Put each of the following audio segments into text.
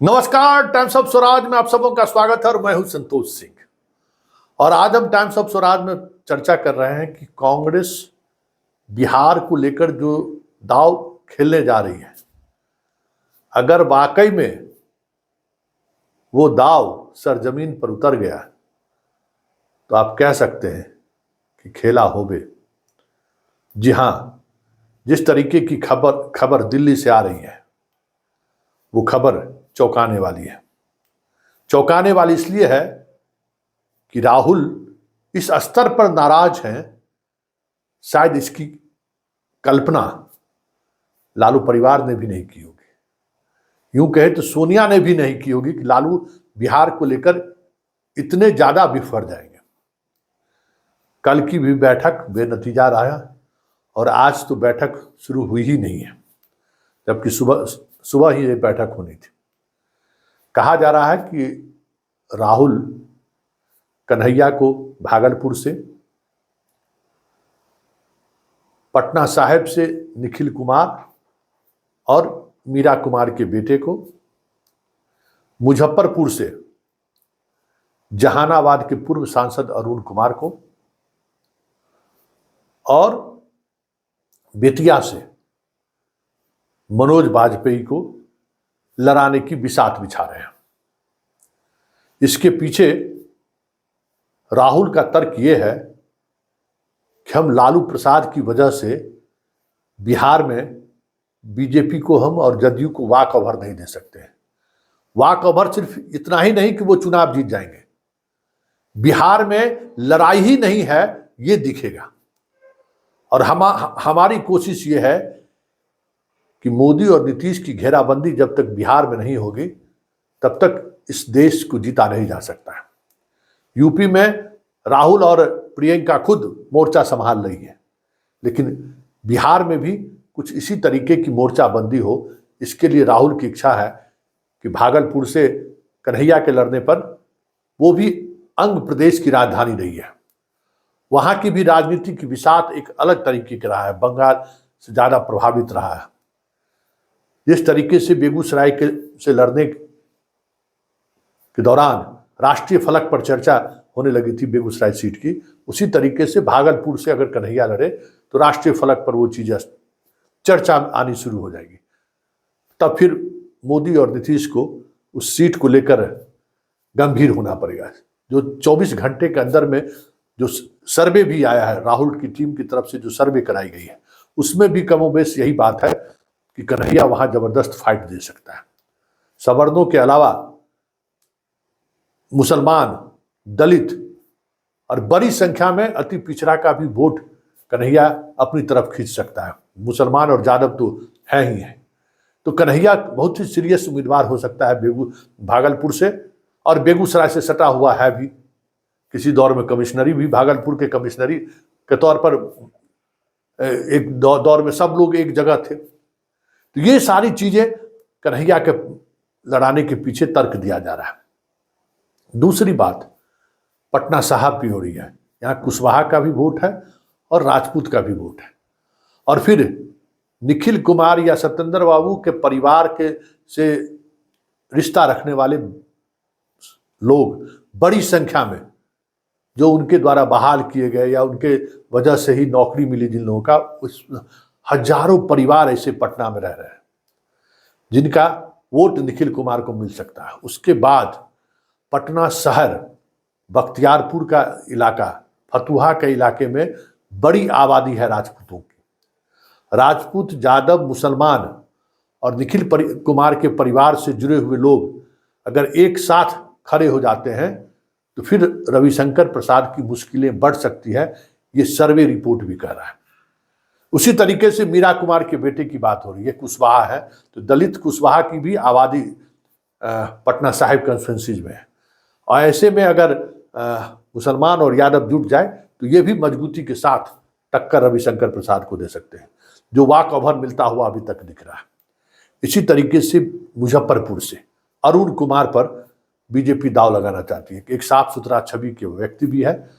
नमस्कार, times of Swaraj में आप सबों का स्वागत है और मैं हूं संतोष सिंह। और आज हम टाइम्स ऑफ स्वराज में चर्चा कर रहे हैं कि कांग्रेस बिहार को लेकर जो दांव खेलने जा रही है, अगर वाकई में वो दांव सरजमीन पर उतर गया तो आप कह सकते हैं कि खेला होवे। जी हां, जिस तरीके की खबर दिल्ली से आ रही है वो खबर चौंकाने वाली है। चौंकाने वाली इसलिए है कि राहुल इस स्तर पर नाराज हैं, शायद इसकी कल्पना लालू परिवार ने भी नहीं की होगी। यूं कहे तो सोनिया ने भी नहीं की होगी कि लालू बिहार को लेकर इतने ज्यादा बिफर जाएंगे। कल की भी बैठक बेनतीजा रहा और आज तो बैठक शुरू हुई ही नहीं है, जबकि सुबह ही ये बैठक होनी थी। कहा जा रहा है कि राहुल कन्हैया को भागलपुर से, पटना साहिब से निखिल कुमार और मीरा कुमार के बेटे को, मुजफ्फरपुर से जहानाबाद के पूर्व सांसद अरुण कुमार को और बेतिया से मनोज वाजपेयी को लड़ाने की बिसात बिछा रहे हैं। इसके पीछे राहुल का तर्क यह है कि हम लालू प्रसाद की वजह से बिहार में बीजेपी को हम और जदयू को वॉक ओवर नहीं दे सकते हैं। वॉक ओवर सिर्फ इतना ही नहीं कि वो चुनाव जीत जाएंगे, बिहार में लड़ाई ही नहीं है ये दिखेगा। और हमारी कोशिश ये है कि मोदी और नीतीश की घेराबंदी जब तक बिहार में नहीं होगी तब तक इस देश को जीता नहीं जा सकता है। यूपी में राहुल और प्रियंका खुद मोर्चा संभाल रही है, लेकिन बिहार में भी कुछ इसी तरीके की मोर्चाबंदी हो, इसके लिए राहुल की इच्छा है कि भागलपुर से कन्हैया के लड़ने पर, वो भी अंग प्रदेश की राजधानी रही है, वहां की भी राजनीति की बिसात एक अलग तरीके का रहा है, बंगाल से ज्यादा प्रभावित रहा है। जिस तरीके से बेगूसराय से लड़ने के दौरान राष्ट्रीय फलक पर चर्चा होने लगी थी बेगूसराय सीट की, उसी तरीके से भागलपुर से अगर कन्हैया लड़े तो राष्ट्रीय फलक पर वो चीजें चर्चा आनी शुरू हो जाएगी। तब फिर मोदी और नीतीश को उस सीट को लेकर गंभीर होना पड़ेगा। जो 24 घंटे के अंदर में जो सर्वे भी आया है राहुल की टीम की तरफ से, जो सर्वे कराई गई है, उसमें भी कमोबेश यही बात है कि कन्हैया वहां जबरदस्त फाइट दे सकता है। सवर्णों के अलावा मुसलमान, दलित और बड़ी संख्या में अति पिछड़ा का भी वोट कन्हैया अपनी तरफ खींच सकता है। मुसलमान और यादव तो है ही है, तो कन्हैया बहुत ही सीरियस उम्मीदवार हो सकता है भागलपुर से, और बेगूसराय से सटा हुआ है भी। किसी दौर में कमिश्नरी भी, भागलपुर के कमिश्नरी के तौर पर एक दौर में सब लोग एक जगह थे। तो ये सारी चीजें कन्हैया के लड़ाने के पीछे तर्क दिया जा रहा है। दूसरी बात, पटना साहिब की हो रही है, यहाँ कुशवाहा का भी वोट है और राजपूत का भी वोट है, और फिर निखिल कुमार या सत्येंद्र बाबू के परिवार के से रिश्ता रखने वाले लोग बड़ी संख्या में, जो उनके द्वारा बहाल किए गए या उनके वजह से ही नौकरी मिली जिन लोगों का, उस हजारों परिवार ऐसे पटना में रह रहे हैं जिनका वोट निखिल कुमार को मिल सकता है। उसके बाद पटना शहर, बख्तियारपुर का इलाका, फतुहा के इलाके में बड़ी आबादी है राजपूतों की। राजपूत, यादव, मुसलमान और निखिल कुमार के परिवार से जुड़े हुए लोग अगर एक साथ खड़े हो जाते हैं तो फिर रविशंकर प्रसाद की मुश्किलें बढ़ सकती है, ये सर्वे रिपोर्ट भी कह रहा है। उसी तरीके से मीरा कुमार के बेटे की बात हो रही है, कुशवाहा है, तो दलित कुशवाहा की भी आबादी पटना साहिब कॉन्स्टिट्यूंसी में है। और ऐसे में अगर मुसलमान और यादव जुट जाए तो ये भी मजबूती के साथ टक्कर रविशंकर प्रसाद को दे सकते हैं, जो वॉक ओवर मिलता हुआ अभी तक दिख रहा है। इसी तरीके से मुजफ्फरपुर से अरुण कुमार पर बीजेपी दाव लगाना चाहती है। एक साफ सुथरा छवि के व्यक्ति भी है,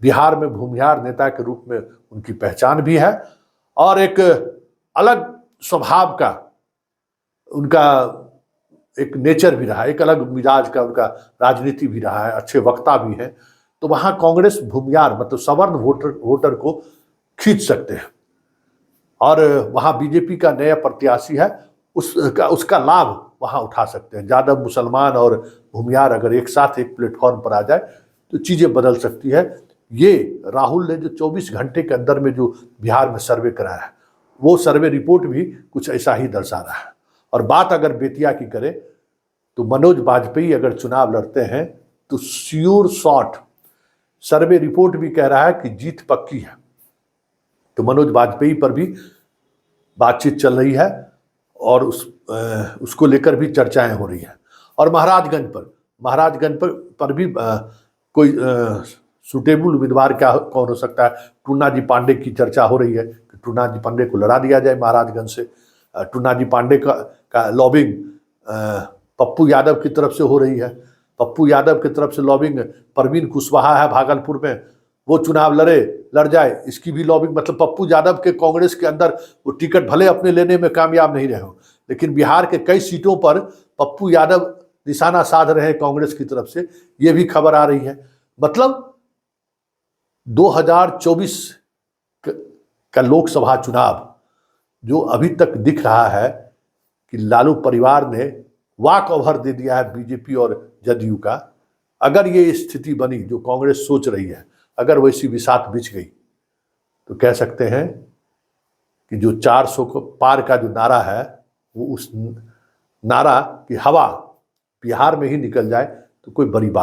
बिहार में भूमिहार नेता के रूप में उनकी पहचान भी है, और एक अलग स्वभाव का उनका एक नेचर भी रहा है, एक अलग मिजाज का उनका राजनीति भी रहा है, अच्छे वक्ता भी हैं, तो वहाँ कांग्रेस भूमियार मतलब सवर्ण वोटर को खींच सकते हैं। और वहाँ बीजेपी का नया प्रत्याशी है, उसका लाभ वहाँ उठा सकते हैं। यादव, मुसलमान और भूमियार अगर एक साथ एक प्लेटफॉर्म पर आ जाए तो चीज़ें बदल सकती है। ये राहुल ने जो 24 घंटे के अंदर में जो बिहार में सर्वे कराया है, वो सर्वे रिपोर्ट भी कुछ ऐसा ही दर्शा रहा है। और बात अगर बेतिया की करें तो मनोज वाजपेयी अगर चुनाव लड़ते हैं तो श्योर शॉट, सर्वे रिपोर्ट भी कह रहा है कि जीत पक्की है। तो मनोज वाजपेयी पर भी बातचीत चल रही है और उसको लेकर भी चर्चाएं हो रही हैं। और महाराजगंज पर भी कोई सुटेबल उम्मीदवार कौन हो सकता है। टूना जी पांडे की चर्चा हो रही है कि टूना जी पांडे को लड़ा दिया जाए महाराजगंज से। टूना जी पांडे का लॉबिंग पप्पू यादव की तरफ से हो रही है। पप्पू यादव की तरफ से लॉबिंग परवीन कुशवाहा है भागलपुर में, वो चुनाव लड़ जाए, इसकी भी लॉबिंग। मतलब पप्पू यादव के कांग्रेस के अंदर वो टिकट भले अपने लेने में कामयाब नहीं रहे हो, लेकिन बिहार के कई सीटों पर पप्पू यादव निशाना साध रहे हैं कांग्रेस की तरफ से, ये भी खबर आ रही है। मतलब 2024 का लोकसभा चुनाव जो अभी तक दिख रहा है कि लालू परिवार ने वॉक ओवर दे दिया है बीजेपी और जदयू का। अगर ये स्थिति बनी जो कांग्रेस सोच रही है, अगर वैसी बिसात बिछ गई तो कह सकते हैं कि जो 400 को पार का जो नारा है, वो उस नारा की हवा बिहार में ही निकल जाए तो कोई बड़ी बात